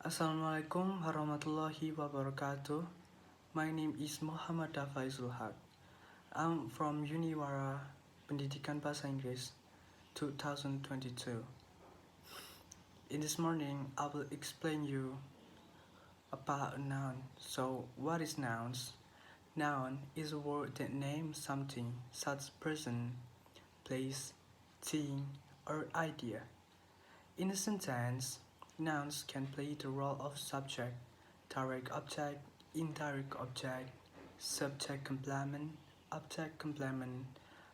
Assalamualaikum warahmatullahi wabarakatuh. My name is Muhammad Faizul Haq. I'm from Uniwara Pendidikan Bahasa Inggris 2022. In this morning, I will explain you about a noun. So, what is nouns? Noun is a word that names something such as person, place, thing, or idea. In a sentence, nouns can play the role of subject, direct object, indirect object, subject complement, object complement,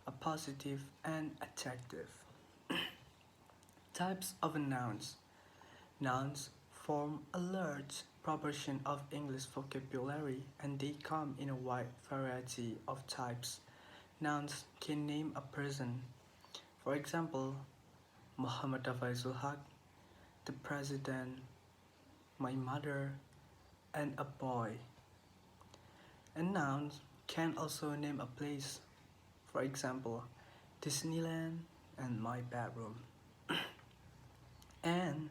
appositive, and adjective. Types of nouns. Nouns form a large proportion of English vocabulary and they come in a wide variety of types. Nouns can name a person. For example, Muhammad Faizul Haq, the president, my mother, and a boy. And nouns can also name a place. For example, Disneyland and my bedroom. And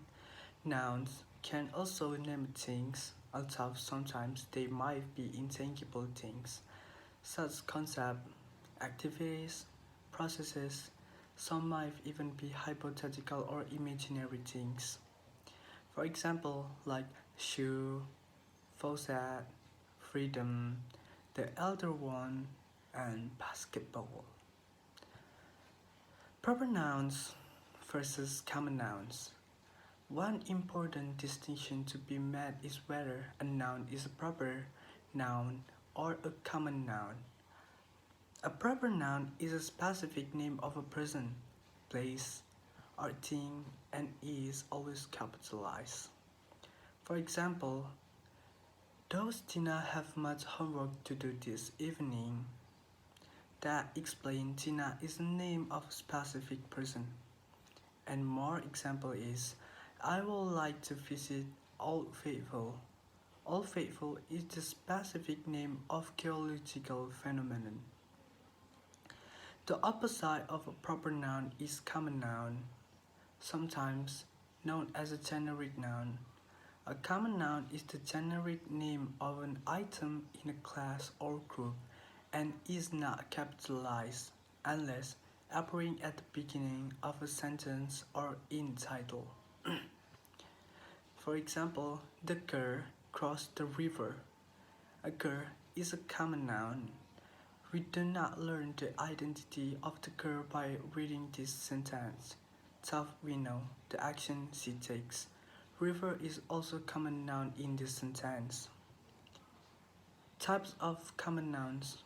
nouns can also name things, although sometimes they might be intangible things, such concepts, activities, processes. Some might even be hypothetical or imaginary things. For example, like shoe, faucet, freedom, the elder one, and basketball. Proper nouns versus common nouns. One important distinction to be made is whether a noun is a proper noun or a common noun. A proper noun is a specific name of a person, place, or thing and is always capitalized. For example, does Tina have much homework to do this evening? That explains Tina is the name of a specific person. And more example is, I would like to visit Old Faithful. Old Faithful is the specific name of geological phenomenon. The opposite of a proper noun is common noun, sometimes known as a generic noun. A common noun is the generic name of an item in a class or group and is not capitalized unless appearing at the beginning of a sentence or in title. For example, the girl crossed the river. A girl is a common noun. We do not learn the identity of the girl by reading this sentence. Thus we know the action she takes. River is also a common noun in this sentence. Types of common nouns.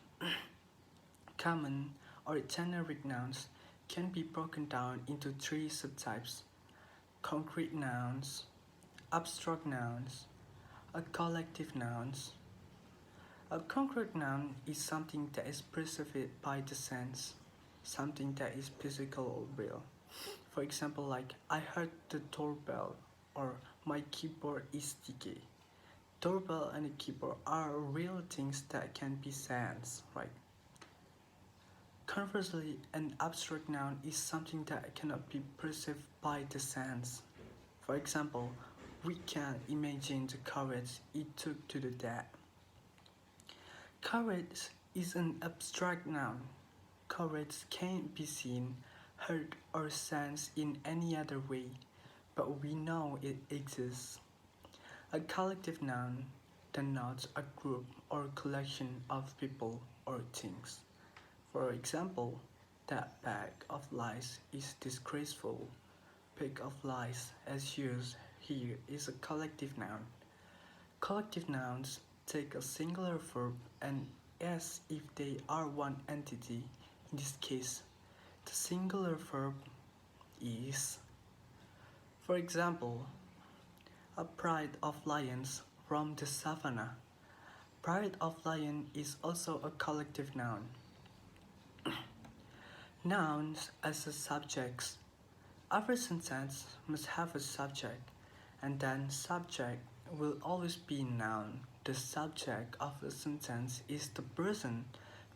Common or generic nouns can be broken down into three subtypes: concrete nouns, abstract nouns, a collective nouns. A concrete noun is something that is perceived by the sense, something that is physical or real. For example, like I heard the doorbell or my keyboard is sticky. Doorbell and a keyboard are real things that can be sensed, right? Conversely, an abstract noun is something that cannot be perceived by the sense. For example, we can imagine the courage it took to do that. Courage is an abstract noun. Courage can't be seen, heard, or sensed in any other way, but we know it exists. A collective noun denotes a group or collection of people or things. For example, that bag of lies is disgraceful. Bag of lies, as used here, is a collective noun. Collective nouns take a singular verb and as if they are one entity. In this case, the singular verb is. For example, a pride of lions roam the savannah. Pride of lion is also a collective noun. Nouns as a subjects. Every sentence must have a subject, and then subject will always be noun. The subject of a sentence is the person,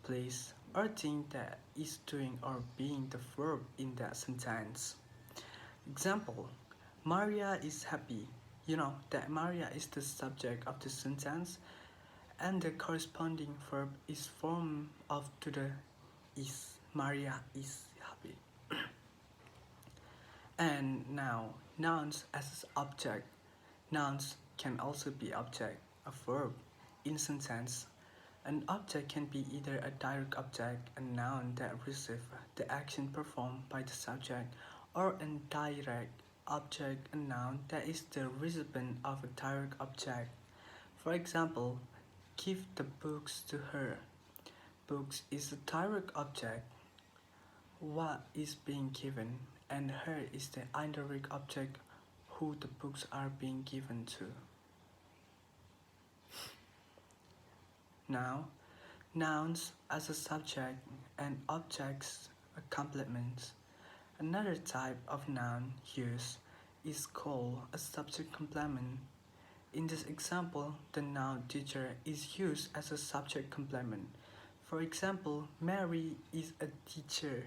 place, or thing that is doing or being the verb in that sentence. Example: Maria is happy. you know that Maria is the subject of the sentence and the corresponding verb is formed of to the is. Maria is happy. And now, nouns as object. Nouns can also be object, a verb, in sentence. An object can be either a direct object, a noun that receives the action performed by the subject, or an indirect object, a noun that is the recipient of a direct object. For example, give the books to her. Books is a direct object, what is being given, and her is the indirect object who the books are being given to. Now, nouns as a subject and objects are complements. Another type of noun used is called a subject complement. In this example, the noun teacher is used as a subject complement. For example, Mary is a teacher.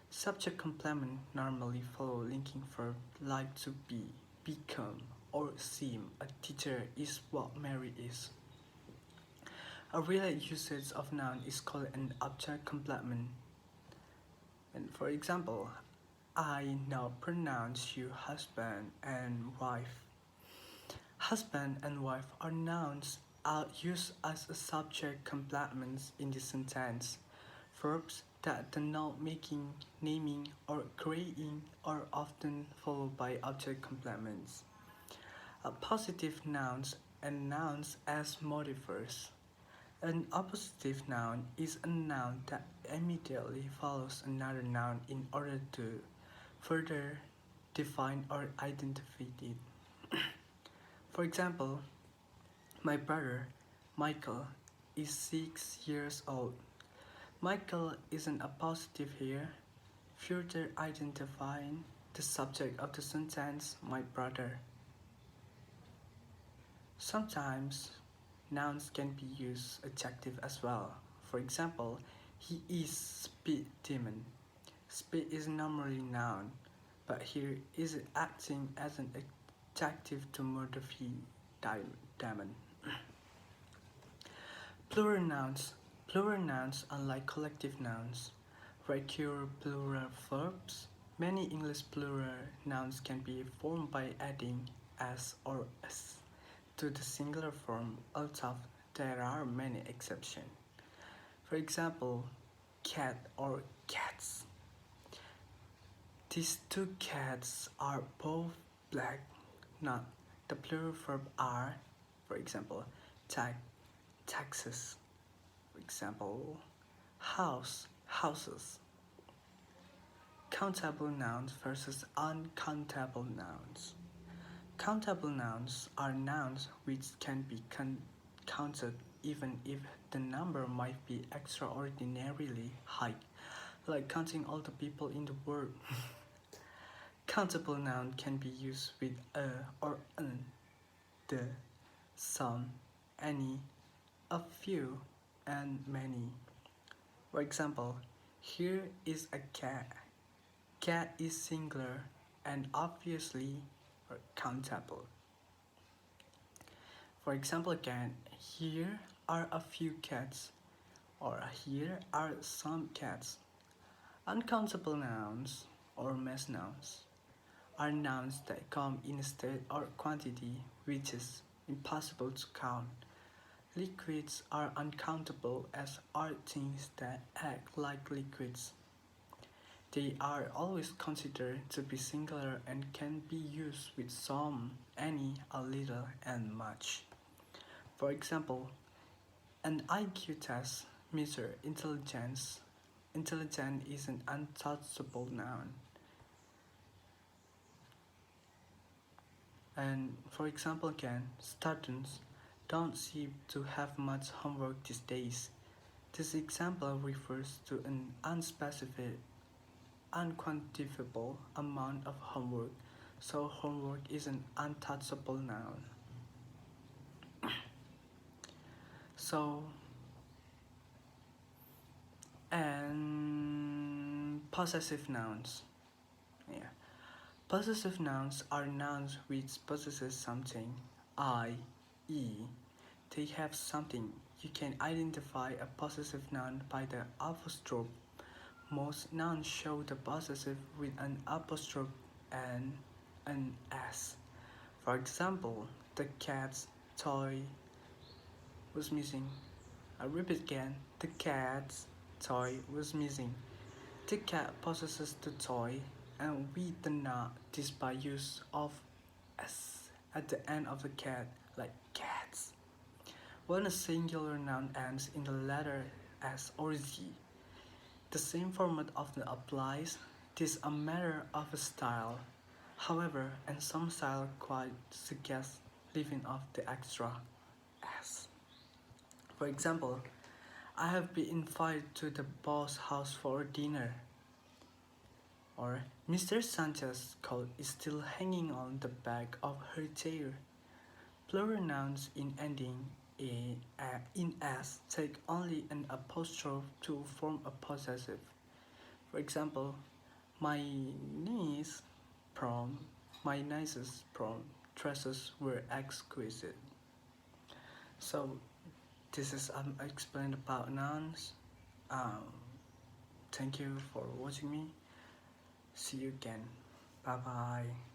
Subject complement normally follow linking verb like to be, become, or seem. A teacher is what Mary is. A related usage of noun is called an object complement. And for example, I now pronounce you husband and wife. Husband and wife are nouns are used as a subject complements in the sentence. Verbs that denote making, naming, or creating are often followed by object complements. Positive nouns and nouns as modifiers. An oppositive noun is a noun that immediately follows another noun in order to further define or identify it. For example, my brother, Michael, is 6 years old. Michael is an appositive here, further identifying the subject of the sentence, my brother. Sometimes, nouns can be used adjective as well. For example, he is speed demon. Speed is normally noun, but here is acting as an adjective to modify demon. Plural nouns. Plural nouns, unlike collective nouns, recur plural verbs. Many English plural nouns can be formed by adding s or s to the singular form, although there are many exceptions. For example, cat or cats. These two cats are both black, not the plural verb are, for example, taxes. For example, house, houses. Countable nouns versus uncountable nouns. Countable nouns are nouns which can be counted even if the number might be extraordinarily high, like counting all the people in the world. Countable noun can be used with a or an, the, some, any, a few, and many. For example, here is a cat. Cat is singular and obviously countable. For example again, here are a few cats or here are some cats. Uncountable nouns or mass nouns are nouns that come in a state or quantity which is impossible to count. Liquids are uncountable as are things that act like liquids. They are always considered to be singular and can be used with some, any, a little, and much. For example, an IQ test measures intelligence. Intelligent is an untouchable noun. And for example again, students don't seem to have much homework these days. This example refers to an unspecified, unquantifiable amount of homework, so homework is an untouchable noun. So, and possessive nouns. Yeah. Possessive nouns are nouns which possesses something. I.e., they have something. You can identify a possessive noun by the apostrophe. Most nouns show the possessive with an apostrophe and an S. For example, the cat's toy was missing. I repeat again, the cat's toy was missing. The cat possesses the toy, and we denote this by use of S at the end of the cat, like cats. When a singular noun ends in the letter S or Z, the same format often applies. This is a matter of style. However, in some style quite suggest leaving off the extra S. For example, I have been invited to the boss house for dinner. Or Mr. Sanchez's coat is still hanging on the back of her chair. Plural nouns in ending in s take only an apostrophe to form a possessive. For example, my niece prom, my niece's prom dresses were exquisite. So this is explained about nouns. Um, Thank you for watching me. See you again. Bye bye.